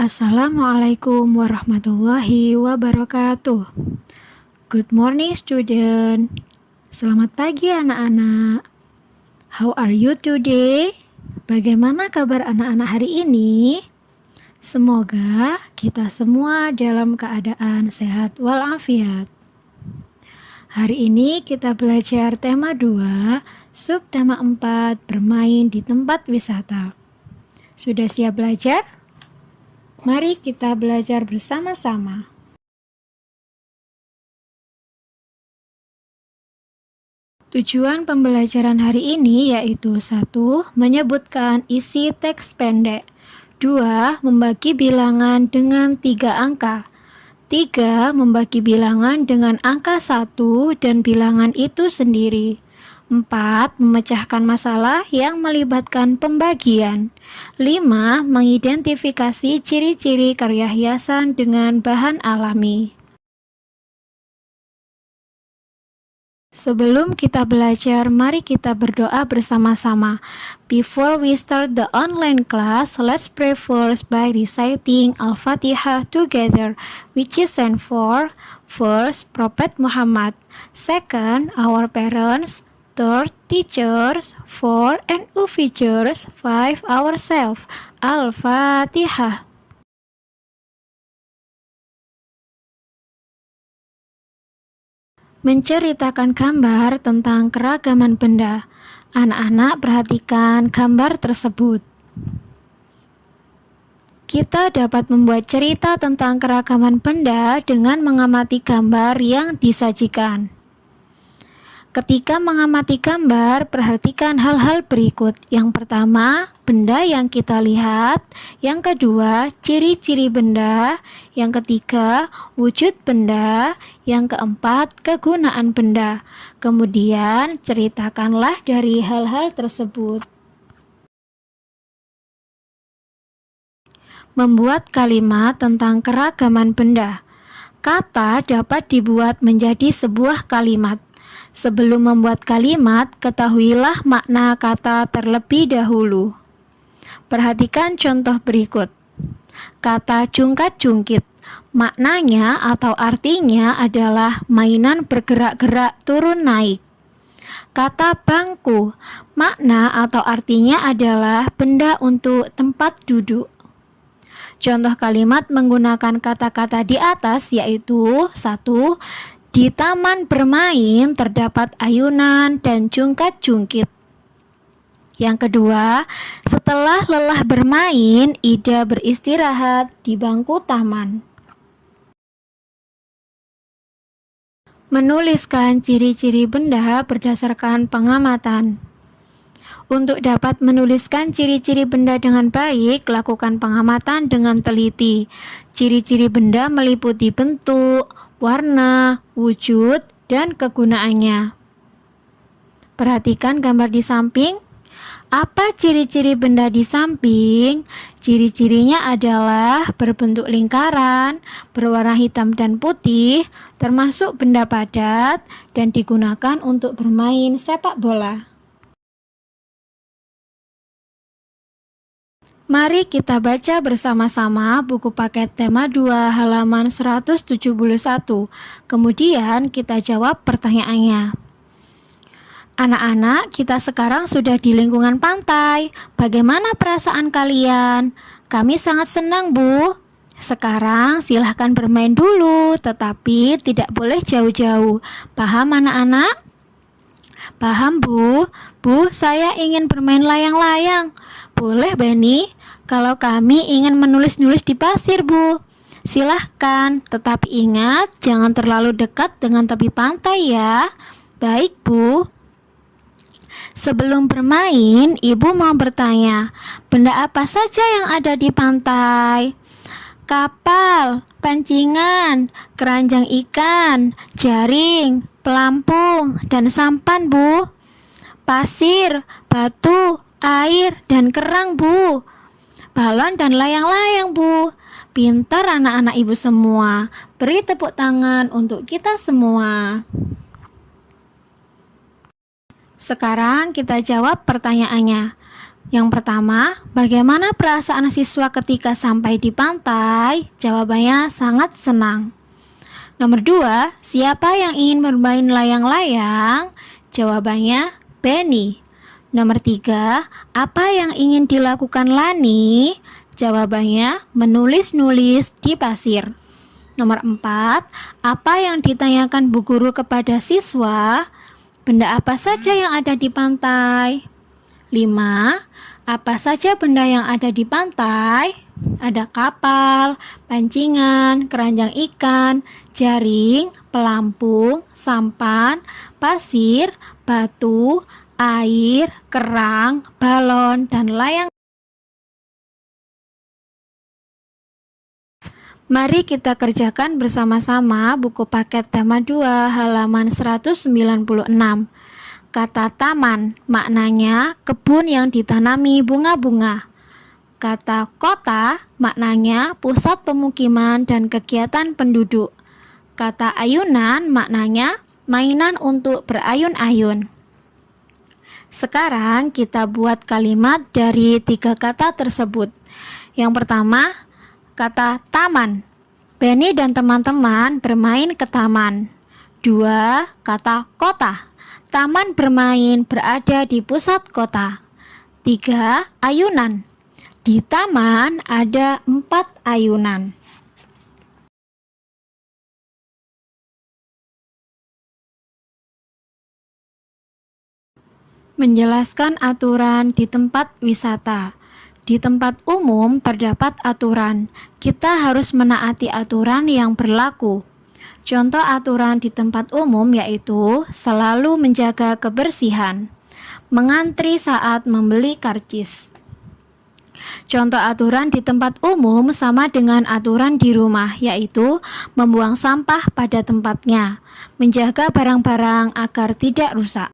Assalamualaikum warahmatullahi wabarakatuh. Good morning student. Selamat pagi anak-anak. How are you today? Bagaimana kabar anak-anak hari ini? Semoga kita semua dalam keadaan sehat walafiat. Hari ini kita belajar tema 2, subtema 4, bermain di tempat wisata. Sudah siap belajar? Mari kita belajar bersama-sama. Tujuan pembelajaran hari ini yaitu 1. Menyebutkan isi teks pendek. 2. Membagi bilangan dengan 3 angka. 3. Membagi bilangan dengan angka 1 dan bilangan itu sendiri. 4. Memecahkan masalah yang melibatkan pembagian. 5. Mengidentifikasi ciri-ciri karya hiasan dengan bahan alami. Sebelum kita belajar, mari kita berdoa bersama-sama. Before we start the online class, let's pray first by reciting Al-Fatihah together, which is stand for first, Prophet Muhammad, second, our parents, third, teachers, 4, and officers, 5, ourselves. Al-Fatihah. Menceritakan gambar tentang keragaman benda. Anak-anak perhatikan gambar tersebut. Kita dapat membuat cerita tentang keragaman benda dengan mengamati gambar yang disajikan. Ketika mengamati gambar, perhatikan hal-hal berikut. Yang pertama, benda yang kita lihat. Yang kedua, ciri-ciri benda. Yang ketiga, wujud benda. Yang keempat, kegunaan benda. Kemudian, ceritakanlah dari hal-hal tersebut. Membuat kalimat tentang keragaman benda. Kata dapat dibuat menjadi sebuah kalimat. Sebelum membuat kalimat, ketahuilah makna kata terlebih dahulu. Perhatikan contoh berikut. Kata jungkat-jungkit, maknanya atau artinya adalah mainan bergerak-gerak turun naik. Kata bangku, makna atau artinya adalah benda untuk tempat duduk. Contoh kalimat menggunakan kata-kata di atas yaitu 1. Di taman bermain terdapat ayunan dan jungkat-jungkit. Yang kedua, setelah lelah bermain, Ida beristirahat di bangku taman. Menuliskan ciri-ciri benda berdasarkan pengamatan. Untuk dapat menuliskan ciri-ciri benda dengan baik, lakukan pengamatan dengan teliti. Ciri-ciri benda meliputi bentuk, warna, wujud, dan kegunaannya. Perhatikan gambar di samping. Apa ciri-ciri benda di samping? Ciri-cirinya adalah berbentuk lingkaran, berwarna hitam dan putih, termasuk benda padat, dan digunakan untuk bermain sepak bola. Mari kita baca bersama-sama buku paket tema 2 halaman 171. Kemudian kita jawab pertanyaannya. Anak-anak, kita sekarang sudah di lingkungan pantai. Bagaimana perasaan kalian? Kami sangat senang, Bu. Sekarang silahkan bermain dulu, tetapi tidak boleh jauh-jauh. Paham anak-anak? Paham, Bu. Bu, saya ingin bermain layang-layang. Boleh, Beni. Kalau kami ingin menulis-nulis di pasir, Bu. Silahkan, tetapi ingat jangan terlalu dekat dengan tepi pantai ya. Baik, Bu. Sebelum bermain, Ibu mau bertanya, benda apa saja yang ada di pantai? Kapal, pancingan, keranjang ikan, jaring, pelampung, dan sampan, Bu. Pasir, batu, air, dan kerang, Bu. Balon dan layang-layang, Bu. Pintar anak-anak Ibu semua. Beri tepuk tangan untuk kita semua. Sekarang kita jawab pertanyaannya. Yang pertama, bagaimana perasaan siswa ketika sampai di pantai? Jawabannya sangat senang. Nomor 2, siapa yang ingin bermain layang-layang? Jawabannya Benny. Nomor 3, apa yang ingin dilakukan Lani? Jawabannya menulis-nulis di pasir. Nomor 4, apa yang ditanyakan Bu Guru kepada siswa? Benda apa saja yang ada di pantai? 5, apa saja benda yang ada di pantai? Ada kapal, pancingan, keranjang ikan, jaring, pelampung, sampan, pasir, batu, air, kerang, balon, dan layang. Mari kita kerjakan bersama-sama buku paket tema 2 halaman 196. Kata taman maknanya kebun yang ditanami bunga-bunga. Kata kota maknanya pusat pemukiman dan kegiatan penduduk. Kata ayunan maknanya mainan untuk berayun-ayun. Sekarang kita buat kalimat dari 3 kata tersebut. Yang pertama, kata taman. Benny dan teman-teman bermain ke taman. 2, kata kota. Taman bermain berada di pusat kota. 3, ayunan. Di taman ada 4 ayunan. Menjelaskan aturan di tempat wisata. Di tempat umum terdapat aturan. Kita harus menaati aturan yang berlaku. Contoh aturan di tempat umum yaitu selalu menjaga kebersihan, mengantri saat membeli karcis. Contoh aturan di tempat umum sama dengan aturan di rumah, yaitu membuang sampah pada tempatnya, menjaga barang-barang agar tidak rusak.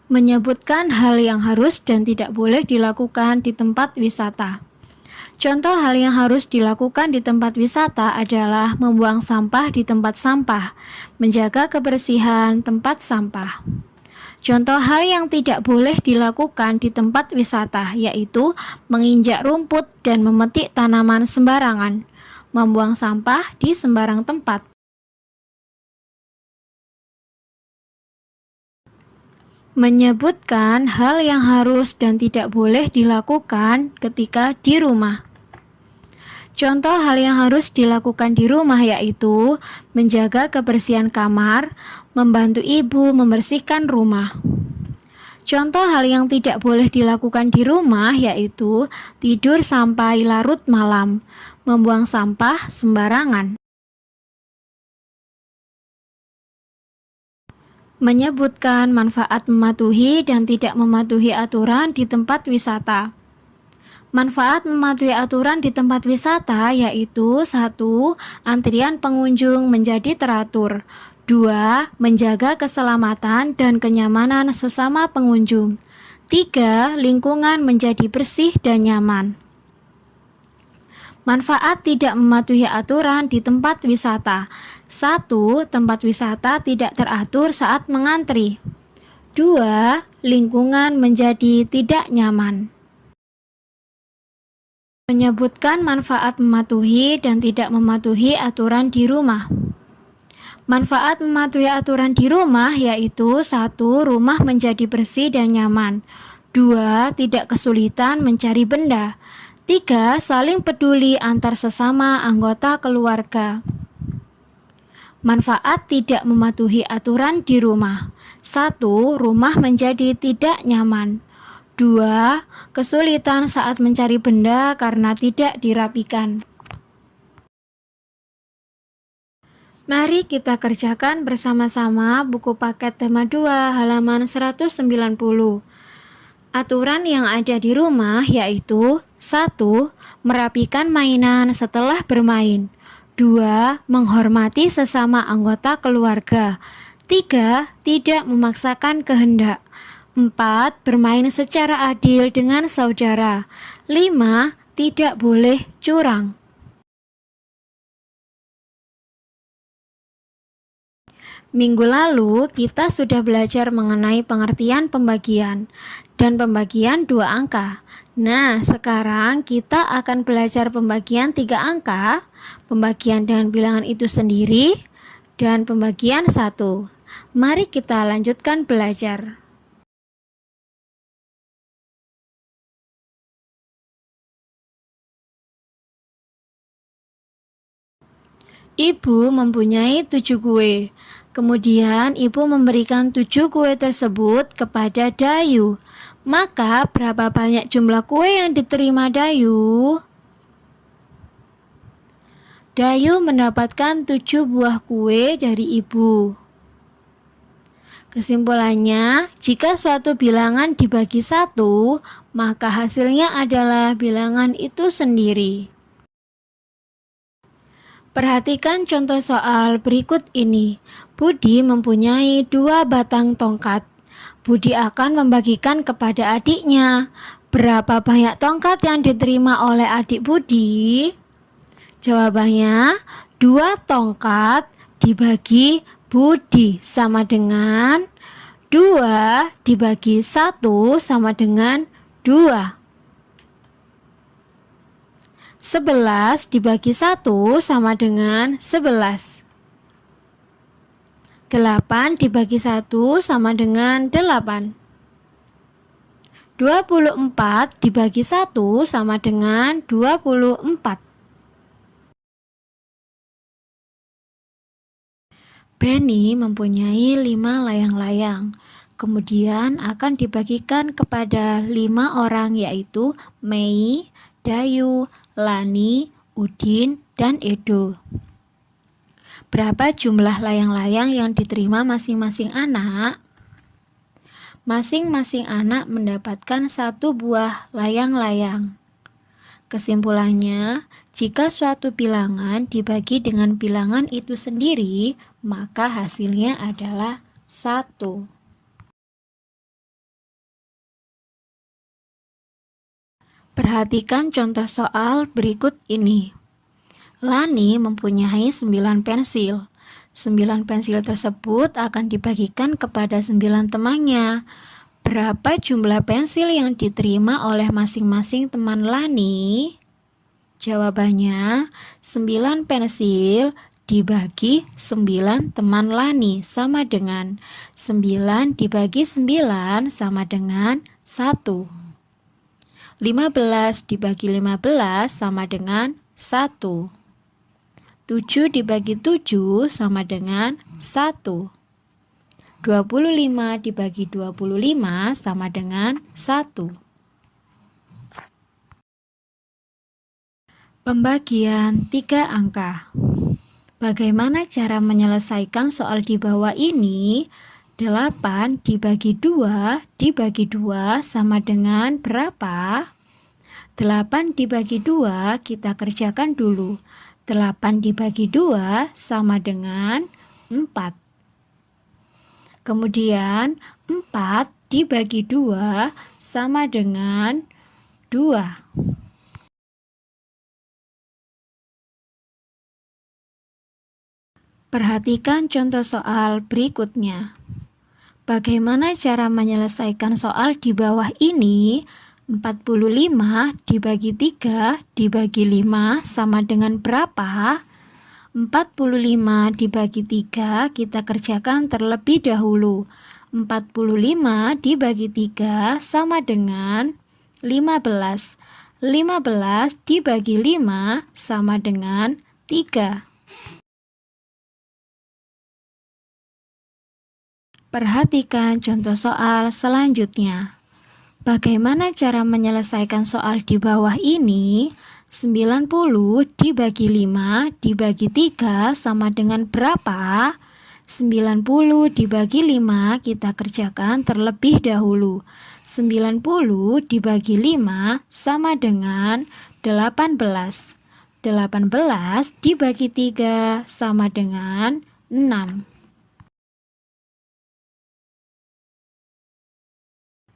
Menyebutkan hal yang harus dan tidak boleh dilakukan di tempat wisata. Contoh hal yang harus dilakukan di tempat wisata adalah membuang sampah di tempat sampah, menjaga kebersihan tempat sampah. Contoh hal yang tidak boleh dilakukan di tempat wisata yaitu menginjak rumput dan memetik tanaman sembarangan, membuang sampah di sembarang tempat. Menyebutkan hal yang harus dan tidak boleh dilakukan ketika di rumah. Contoh hal yang harus dilakukan di rumah yaitu menjaga kebersihan kamar, membantu ibu membersihkan rumah. Contoh hal yang tidak boleh dilakukan di rumah yaitu tidur sampai larut malam, membuang sampah sembarangan. Menyebutkan manfaat mematuhi dan tidak mematuhi aturan di tempat wisata. Manfaat mematuhi aturan di tempat wisata yaitu 1. Antrian pengunjung menjadi teratur. 2. Menjaga keselamatan dan kenyamanan sesama pengunjung. 3. Lingkungan menjadi bersih dan nyaman. Manfaat tidak mematuhi aturan di tempat wisata. 1. Tempat wisata tidak teratur saat mengantri. 2. Lingkungan menjadi tidak nyaman. Menyebutkan manfaat mematuhi dan tidak mematuhi aturan di rumah. Manfaat mematuhi aturan di rumah yaitu 1. Rumah menjadi bersih dan nyaman. 2. Tidak kesulitan mencari benda. 3. Saling peduli antar sesama anggota keluarga. Manfaat tidak mematuhi aturan di rumah. 1. Rumah menjadi tidak nyaman. 2. Kesulitan saat mencari benda karena tidak dirapikan. Mari kita kerjakan bersama-sama buku paket tema 2 halaman 190. Aturan yang ada di rumah yaitu 1. Merapikan mainan setelah bermain. 2. Menghormati sesama anggota keluarga. 3. Tidak memaksakan kehendak. 4. Bermain secara adil dengan saudara. 5. Tidak boleh curang. Minggu lalu kita sudah belajar mengenai pengertian pembagian dan pembagian 2 angka. Nah, sekarang kita akan belajar pembagian 3 angka, pembagian dengan bilangan itu sendiri, dan pembagian 1. Mari kita lanjutkan belajar. Ibu mempunyai 7 kue. Kemudian ibu memberikan 7 kue tersebut kepada Dayu. Maka berapa banyak jumlah kue yang diterima Dayu? Dayu mendapatkan 7 buah kue dari ibu. Kesimpulannya, jika suatu bilangan dibagi 1, maka hasilnya adalah bilangan itu sendiri. Perhatikan contoh soal berikut ini. Budi mempunyai 2 batang tongkat. Budi akan membagikan kepada adiknya. Berapa banyak tongkat yang diterima oleh adik Budi? Jawabannya, 2 tongkat dibagi Budi sama dengan 2 dibagi 1 sama dengan 2. 11 dibagi 1 sama dengan 11. 8 dibagi 1 sama dengan 8. 24 dibagi 1 sama dengan 24. Benny mempunyai 5 layang-layang. Kemudian akan dibagikan kepada 5 orang, yaitu Mei, Dayu, Lani, Udin, dan Edo. Berapa jumlah layang-layang yang diterima masing-masing anak? Masing-masing anak mendapatkan 1 buah layang-layang. Kesimpulannya, jika suatu bilangan dibagi dengan bilangan itu sendiri, maka hasilnya adalah 1. Perhatikan contoh soal berikut ini. Lani mempunyai 9 pensil. 9 pensil tersebut akan dibagikan kepada 9 temannya. Berapa jumlah pensil yang diterima oleh masing-masing teman Lani? Jawabannya, 9 pensil dibagi 9 teman Lani sama dengan 9 dibagi 9 sama dengan 1. 15 dibagi 15 sama dengan 1. 7 dibagi 7 sama dengan 1. 25 dibagi 25 sama dengan 1. Pembagian 3 angka. Bagaimana cara menyelesaikan soal di bawah ini? 8 dibagi 2 dibagi 2 sama dengan berapa? 8 dibagi 2 kita kerjakan dulu. 8 dibagi 2 sama dengan 4. Kemudian 4 dibagi 2 sama dengan 2. Perhatikan contoh soal berikutnya. Bagaimana cara menyelesaikan soal di bawah ini? 45 dibagi 3 dibagi 5 sama dengan berapa? 45 dibagi 3 kita kerjakan terlebih dahulu. 45 dibagi 3 sama dengan 15. 15 dibagi 5 sama dengan 3. Perhatikan contoh soal selanjutnya. Bagaimana cara menyelesaikan soal di bawah ini? 90 dibagi 5 dibagi 3 sama dengan berapa? 90 dibagi 5 kita kerjakan terlebih dahulu. 90 dibagi 5 sama dengan 18. 18 dibagi 3 sama dengan 6.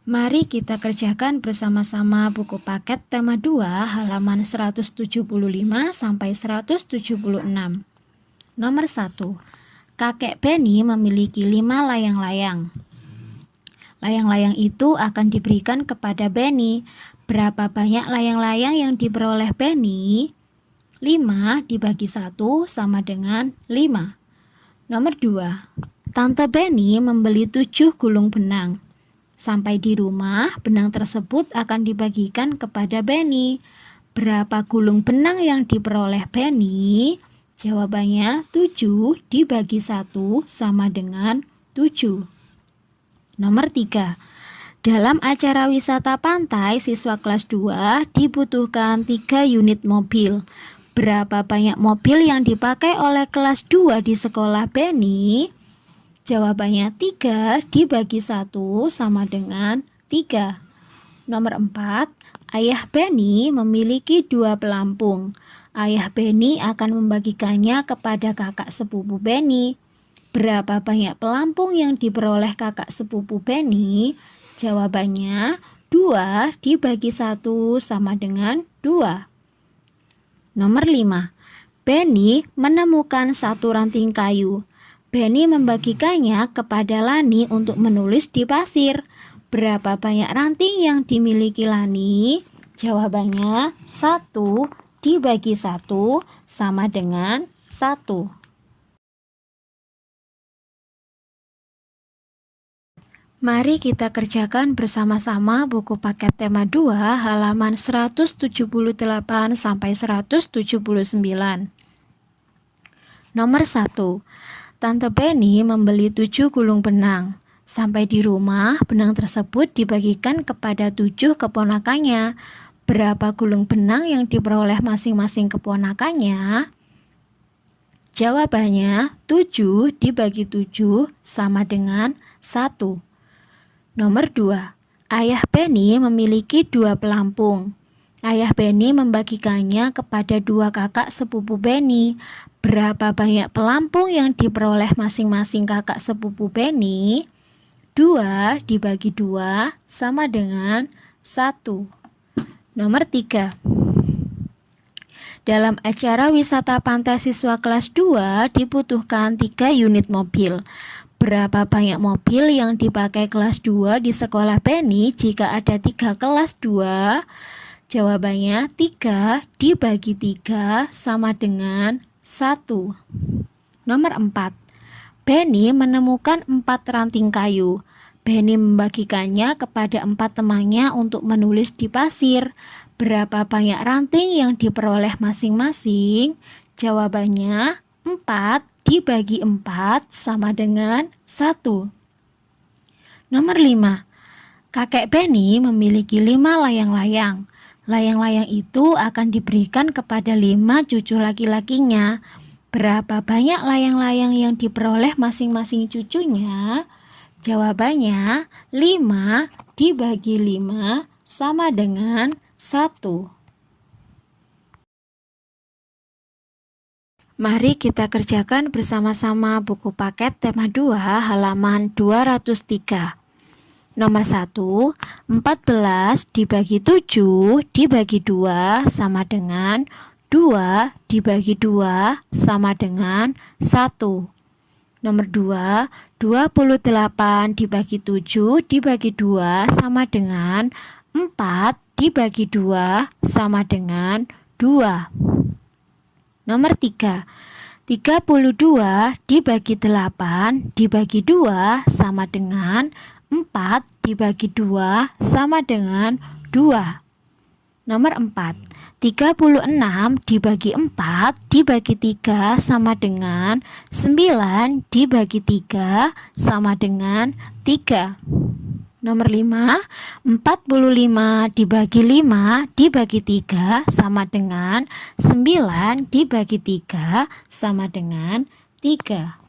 Mari kita kerjakan bersama-sama buku paket tema 2 halaman 175 sampai 176. Nomor 1. Kakek Benny memiliki 5 layang-layang. Layang-layang itu akan diberikan kepada Benny. Berapa banyak layang-layang yang diperoleh Benny? 5 dibagi 1 sama dengan 5. Nomor 2. Tante Benny membeli 7 gulung benang. Sampai di rumah, benang tersebut akan dibagikan kepada Benny. Berapa gulung benang yang diperoleh Benny? Jawabannya 7 dibagi 1 sama dengan 7. Nomor 3. Dalam acara wisata pantai siswa kelas 2 dibutuhkan 3 unit mobil. Berapa banyak mobil yang dipakai oleh kelas 2 di sekolah Benny? Jawabannya 3 dibagi 1 sama dengan 3. Nomor 4. Ayah Benny memiliki 2 pelampung. Ayah Benny akan membagikannya kepada kakak sepupu Benny. Berapa banyak pelampung yang diperoleh kakak sepupu Benny? Jawabannya 2 dibagi 1 sama dengan 2. Nomor 5. Benny menemukan 1 ranting kayu. Benny membagikannya kepada Lani untuk menulis di pasir. Berapa banyak ranting yang dimiliki Lani? Jawabannya 1 dibagi 1 sama dengan 1. Mari kita kerjakan bersama-sama buku paket tema 2 halaman 178 sampai 179. Nomor 1. Tante Benny membeli 7 gulung benang. Sampai di rumah, benang tersebut dibagikan kepada 7 keponakannya. Berapa gulung benang yang diperoleh masing-masing keponakannya? Jawabannya 7 dibagi 7 sama dengan 1. Nomor 2. Ayah Benny memiliki 2 pelampung. Ayah Benny membagikannya kepada 2 kakak sepupu Benny. Berapa banyak pelampung yang diperoleh masing-masing kakak sepupu Benny? 2 dibagi 2 sama dengan 1. Nomor 3. Dalam acara wisata pantai siswa kelas 2 dibutuhkan 3 unit mobil. Berapa banyak mobil yang dipakai kelas 2 di sekolah Benny jika ada 3 kelas 2? Jawabannya 3 dibagi 3 sama dengan 1. Nomor 4. Benny menemukan 4 ranting kayu. Benny membagikannya kepada 4 temannya untuk menulis di pasir. Berapa banyak ranting yang diperoleh masing-masing? Jawabannya 4 dibagi 4 sama dengan 1. Nomor 5. Kakek Benny memiliki 5 layang-layang. Layang-layang itu akan diberikan kepada 5 cucu laki-lakinya. Berapa banyak layang-layang yang diperoleh masing-masing cucunya? Jawabannya 5 dibagi 5 sama dengan 1. Mari kita kerjakan bersama-sama buku paket tema 2 halaman 203. Nomor 1, 14 dibagi 7 dibagi 2 sama dengan 2 dibagi 2 sama dengan 1. Nomor 2, 28 dibagi 7 dibagi 2 sama dengan 4 dibagi 2 sama dengan 2. Nomor 3, 32 dibagi 8 dibagi 2 sama dengan 4 dibagi 2 sama dengan 2. Nomor 4, 36 dibagi 4 dibagi 3 sama dengan 9 dibagi 3 sama dengan 3. Nomor 5, 45 dibagi 5 dibagi 3 sama dengan 9 dibagi 3 sama dengan 3.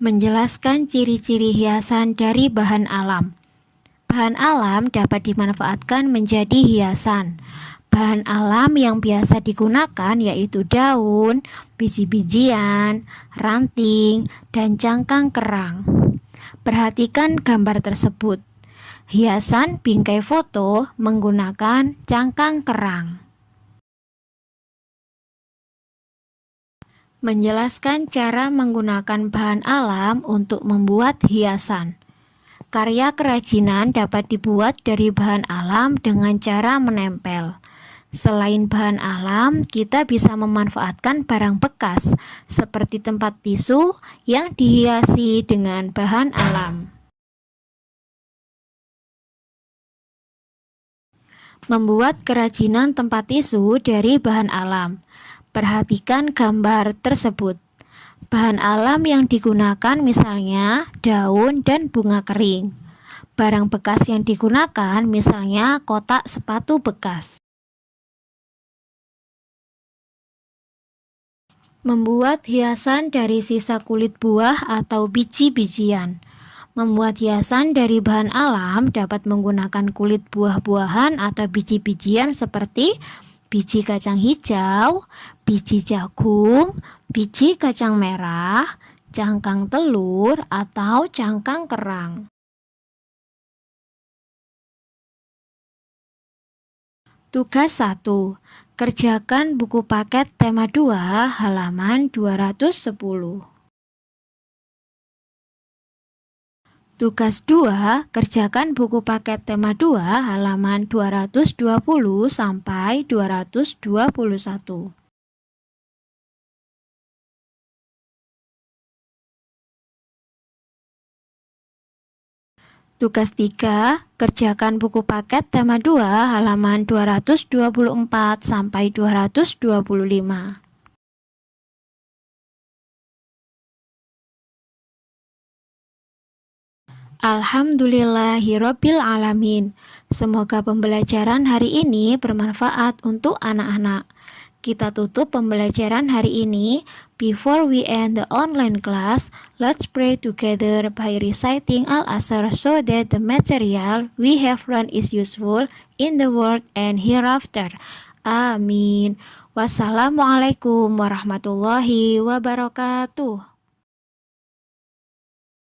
Menjelaskan ciri-ciri hiasan dari bahan alam. Bahan alam dapat dimanfaatkan menjadi hiasan. Bahan alam yang biasa digunakan yaitu daun, biji-bijian, ranting, dan cangkang kerang. Perhatikan gambar tersebut. Hiasan bingkai foto menggunakan cangkang kerang. Menjelaskan cara menggunakan bahan alam untuk membuat hiasan. Karya kerajinan dapat dibuat dari bahan alam dengan cara menempel. Selain bahan alam, kita bisa memanfaatkan barang bekas seperti tempat tisu yang dihiasi dengan bahan alam. Membuat kerajinan tempat tisu dari bahan alam. Perhatikan gambar tersebut. Bahan alam yang digunakan misalnya daun dan bunga kering. Barang bekas yang digunakan misalnya kotak sepatu bekas. Membuat hiasan dari sisa kulit buah atau biji-bijian. Membuat hiasan dari bahan alam dapat menggunakan kulit buah-buahan atau biji-bijian seperti biji kacang hijau, biji jagung, biji kacang merah, cangkang telur, atau cangkang kerang. Tugas 1. Kerjakan buku paket tema 2 halaman 210. Tugas 2. Kerjakan buku paket tema 2 halaman 220 sampai 221. Tugas 3. Kerjakan buku paket tema 2 halaman 224 sampai 225. Alhamdulillahirabbil alamin. Semoga pembelajaran hari ini bermanfaat untuk anak-anak. Kita tutup pembelajaran hari ini. Before we end the online class, let's pray together by reciting Al-Asr so that the material we have learned is useful in the world and hereafter. Amin. Wassalamualaikum warahmatullahi wabarakatuh.